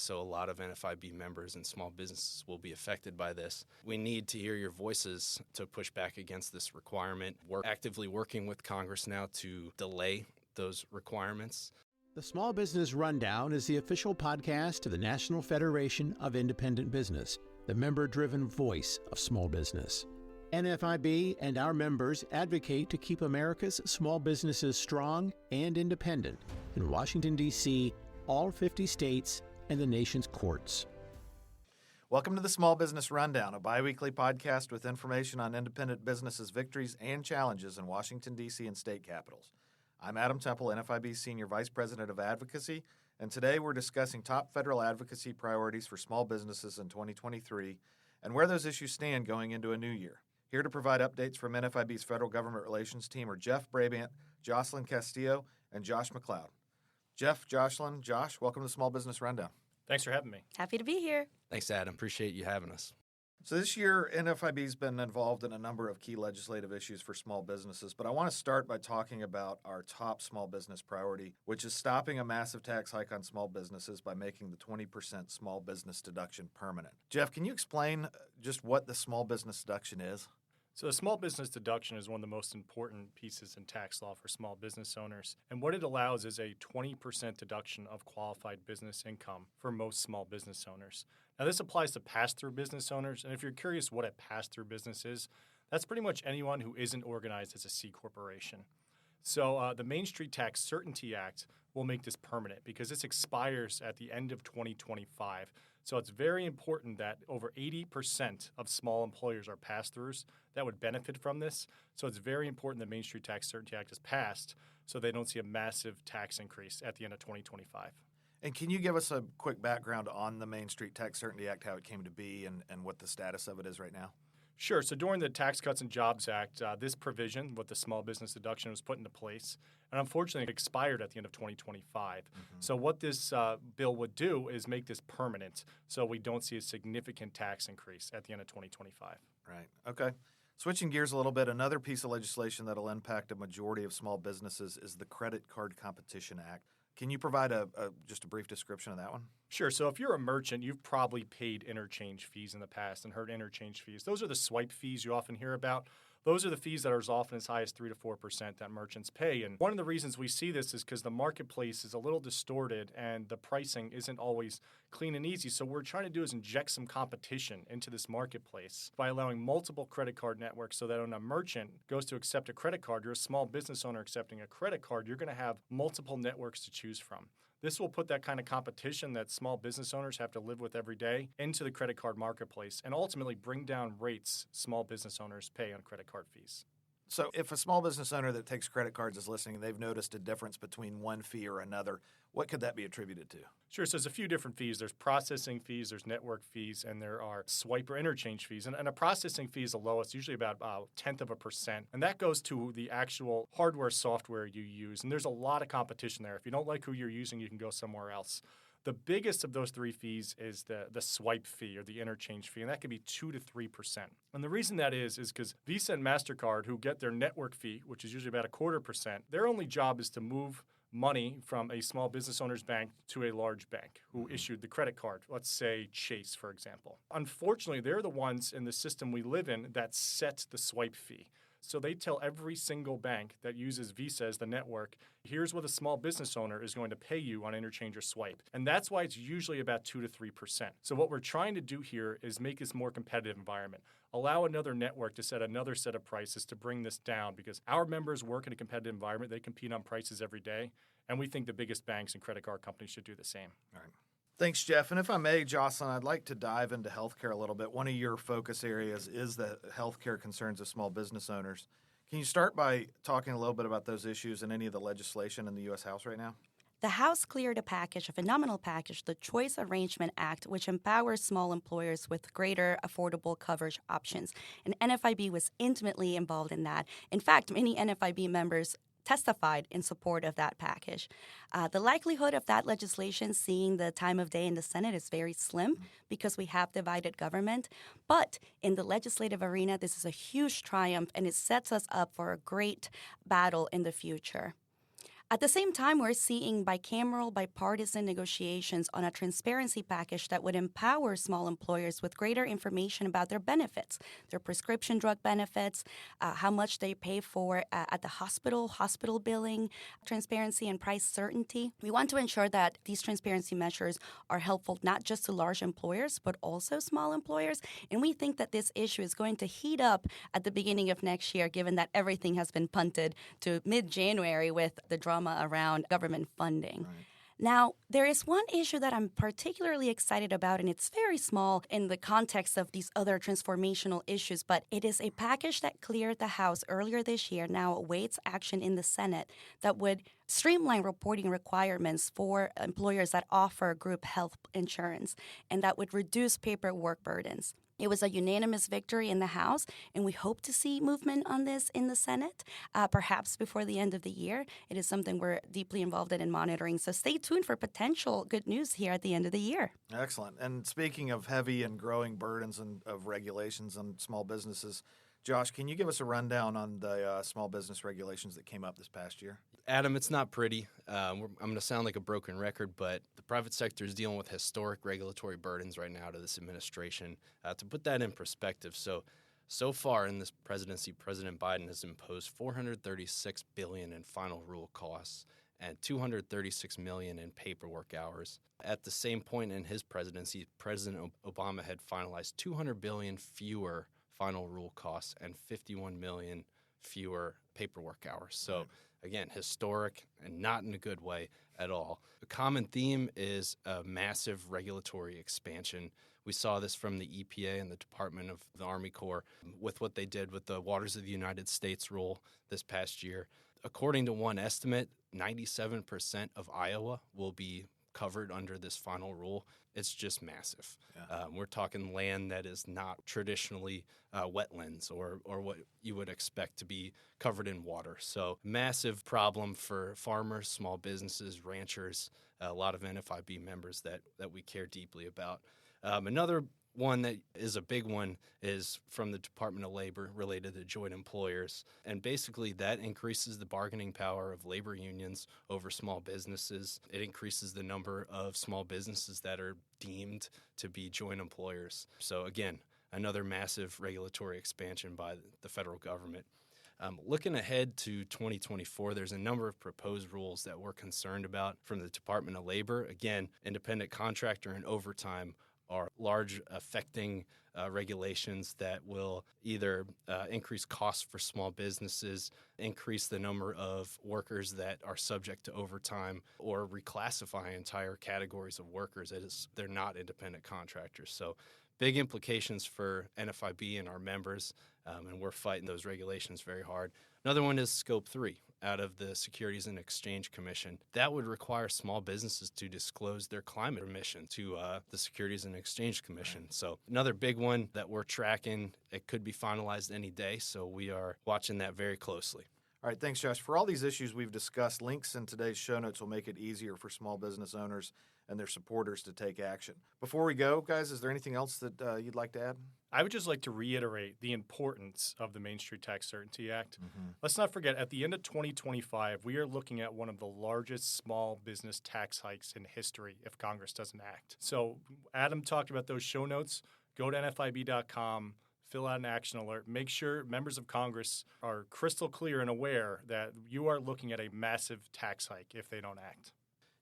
So a lot of NFIB members and small businesses will be affected by this. We need to hear your voices to push back against this requirement. We're actively working with Congress now to delay those requirements. The Small Business Rundown is the official podcast of the National Federation of Independent Business, the member-driven voice of small business. NFIB and our members advocate to keep America's small businesses strong and independent in Washington, D.C., all 50 states, and the nation's courts. Welcome to the Small Business Rundown, a biweekly podcast with information on independent businesses' victories and challenges in Washington, D.C. and state capitals. I'm Adam Temple, NFIB's Senior Vice President of Advocacy, and today we're discussing top federal advocacy priorities for small businesses in 2023 and where those issues stand going into a new year. Here to provide updates from NFIB's Federal Government Relations team are Jeff Brabant, Josselin Castillo, and Josh McLeod. Jeff, Josselin, Josh, welcome to the Small Business Rundown. Thanks for having me. Happy to be here. Thanks, Adam. Appreciate you having us. So this year, NFIB's been involved in a number of key legislative issues for small businesses, but I want to start by talking about our top small business priority, which is stopping a massive tax hike on small businesses by making the 20% small business deduction permanent. Jeff, can you explain just what the small business deduction is? So the small business deduction is one of the most important pieces in tax law for small business owners. And what it allows is a 20% deduction of qualified business income for most small business owners. Now, this applies to pass-through business owners. And if you're curious what a pass-through business is, that's pretty much anyone who isn't organized as a C corporation. So the Main Street Tax Certainty Act will make this permanent because this expires at the end of 2025. So it's very important that over 80% of small employers are pass-throughs that would benefit from this. So it's very important that Main Street Tax Certainty Act is passed so they don't see a massive tax increase at the end of 2025. And can you give us a quick background on the Main Street Tax Certainty Act, how it came to be, and what the status of it is right now? Sure. So during the Tax Cuts and Jobs Act, this provision with the small business deduction was put into place. And unfortunately, it expired at the end of 2025. So what this bill would do is make this permanent so we don't see a significant tax increase at the end of 2025. Right. Okay. Switching gears a little bit, another piece of legislation that will impact a majority of small businesses is the Credit Card Competition Act. Can you provide just a brief description of that one? Sure. So if you're a merchant, you've probably paid interchange fees in the past and heard interchange fees. Those are the swipe fees you often hear about. Those are the fees that are as often as high as 3 to 4% that merchants pay. And one of the reasons we see this is because the marketplace is a little distorted and the pricing isn't always clean and easy. So what we're trying to do is inject some competition into this marketplace by allowing multiple credit card networks so that when a merchant goes to accept a credit card, you're a small business owner accepting a credit card, you're going to have multiple networks to choose from. This will put that kind of competition that small business owners have to live with every day into the credit card marketplace and ultimately bring down rates small business owners pay on credit card fees. So if a small business owner that takes credit cards is listening and they've noticed a difference between one fee or another, what could that be attributed to? Sure. So there's a few different fees. There's processing fees, there's network fees, and there are swipe or interchange fees. And a processing fee is the lowest, usually about 0.1%. And that goes to the actual hardware, software you use. And there's a lot of competition there. If you don't like who you're using, you can go somewhere else. The biggest of those three fees is the swipe fee or the interchange fee, and that can be 2 to 3%. And the reason that is because Visa and MasterCard, who get their network fee, which is usually about 0.25%, their only job is to move money from a small business owner's bank to a large bank who issued the credit card, let's say Chase, for example. Unfortunately, they're the ones in the system we live in that set the swipe fee. So they tell every single bank that uses Visa as the network, here's what a small business owner is going to pay you on interchange or swipe. And that's why it's usually about 2 to 3%. So what we're trying to do here is make this more competitive environment. Allow another network to set another set of prices to bring this down because our members work in a competitive environment. They compete on prices every day. And we think the biggest banks and credit card companies should do the same. All right. Thanks, Jeff. And if I may, Josselin, I'd like to dive into healthcare a little bit. One of your focus areas is the healthcare concerns of small business owners. Can you start by talking a little bit about those issues and any of the legislation in the U.S. House right now? The House cleared a package, a phenomenal package, the Choice Arrangement Act, which empowers small employers with greater affordable coverage options. And NFIB was intimately involved in that. In fact, many NFIB members testified in support of that package. The likelihood of that legislation seeing the time of day in the Senate is very slim because we have divided government. But in the legislative arena, this is a huge triumph, and it sets us up for a great battle in the future. At the same time, we're seeing bicameral, bipartisan negotiations on a transparency package that would empower small employers with greater information about their benefits, their prescription drug benefits, how much they pay for at the hospital billing, transparency and price certainty. We want to ensure that these transparency measures are helpful not just to large employers, but also small employers. And we think that this issue is going to heat up at the beginning of next year, given that everything has been punted to mid-January with the drama around government funding. Right. Now, there is one issue that I'm particularly excited about, and it's very small in the context of these other transformational issues, but it is a package that cleared the House earlier this year, now awaits action in the Senate, that would streamline reporting requirements for employers that offer group health insurance, and that would reduce paperwork burdens. It was a unanimous victory in the House, and we hope to see movement on this in the Senate, perhaps before the end of the year. It is something we're deeply involved in and monitoring, so stay tuned for potential good news here at the end of the year. Excellent. And speaking of heavy and growing burdens of regulations on small businesses, Josh, can you give us a rundown on the small business regulations that came up this past year? Adam, it's not pretty. I'm going to sound like a broken record, but the private sector is dealing with historic regulatory burdens right now to this administration. To put that in perspective, so far in this presidency, President Biden has imposed $436 billion in final rule costs and $236 million in paperwork hours. At the same point in his presidency, President Obama had finalized $200 billion fewer final rule costs and 51 million fewer paperwork hours. So again, historic and not in a good way at all. A common theme is a massive regulatory expansion. We saw this from the EPA and the Department of the Army Corps with what they did with the Waters of the United States rule this past year. According to one estimate, 97% of Iowa will be covered under this final rule. It's just massive. Yeah. We're talking land that is not traditionally wetlands or what you would expect to be covered in water. So massive problem for farmers, small businesses, ranchers, a lot of NFIB members that we care deeply about. Another one that is a big one is from the Department of Labor related to joint employers. And basically that increases the bargaining power of labor unions over small businesses. It increases the number of small businesses that are deemed to be joint employers. So again, another massive regulatory expansion by the federal government. Looking ahead to 2024, there's a number of proposed rules that we're concerned about from the Department of Labor. Again, independent contractor and overtime are large affecting regulations that will either increase costs for small businesses, increase the number of workers that are subject to overtime, or reclassify entire categories of workers as they're not independent contractors. So big implications for NFIB and our members, and we're fighting those regulations very hard. Another one is Scope 3 out of the Securities and Exchange Commission. That would require small businesses to disclose their climate emission to the Securities and Exchange Commission. So another big one that we're tracking. It could be finalized any day, so we are watching that very closely. All right, thanks, Josh. For all these issues we've discussed, links in today's show notes will make it easier for small business owners and their supporters to take action. Before we go, guys, is there anything else that you'd like to add? I would just like to reiterate the importance of the Main Street Tax Certainty Act. Let's not forget, at the end of 2025, we are looking at one of the largest small business tax hikes in history if Congress doesn't act. So Adam talked about those show notes. Go to NFIB.com. Fill out an action alert. Make sure members of Congress are crystal clear and aware that you are looking at a massive tax hike if they don't act.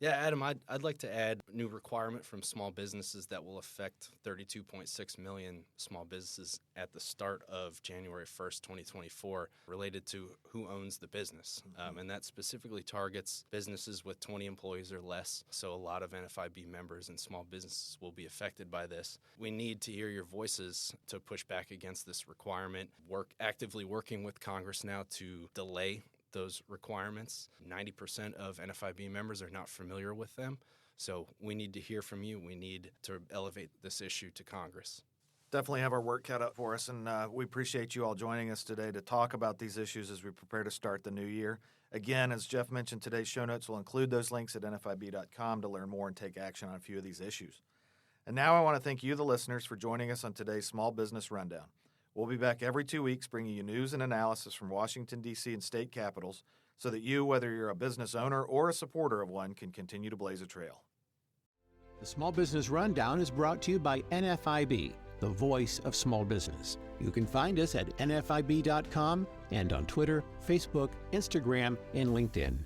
Yeah, Adam, I'd like to add a new requirement from small businesses that will affect 32.6 million small businesses at the start of January 1st, 2024, related to who owns the business. And that specifically targets businesses with 20 employees or less. So a lot of NFIB members and small businesses will be affected by this. We need to hear your voices to push back against this requirement. Actively working with Congress now to delay those requirements. 90% of NFIB members are not familiar with them. So we need to hear from you. We need to elevate this issue to Congress. Definitely have our work cut out for us, and we appreciate you all joining us today to talk about these issues as we prepare to start the new year. Again, as Jeff mentioned, today's show notes will include those links at NFIB.com to learn more and take action on a few of these issues. And now I want to thank you, the listeners, for joining us on today's Small Business Rundown. We'll be back every 2 weeks bringing you news and analysis from Washington, D.C. and state capitals, so that you, whether you're a business owner or a supporter of one, can continue to blaze a trail. The Small Business Rundown is brought to you by NFIB, the voice of small business. You can find us at nfib.com and on Twitter, Facebook, Instagram, and LinkedIn.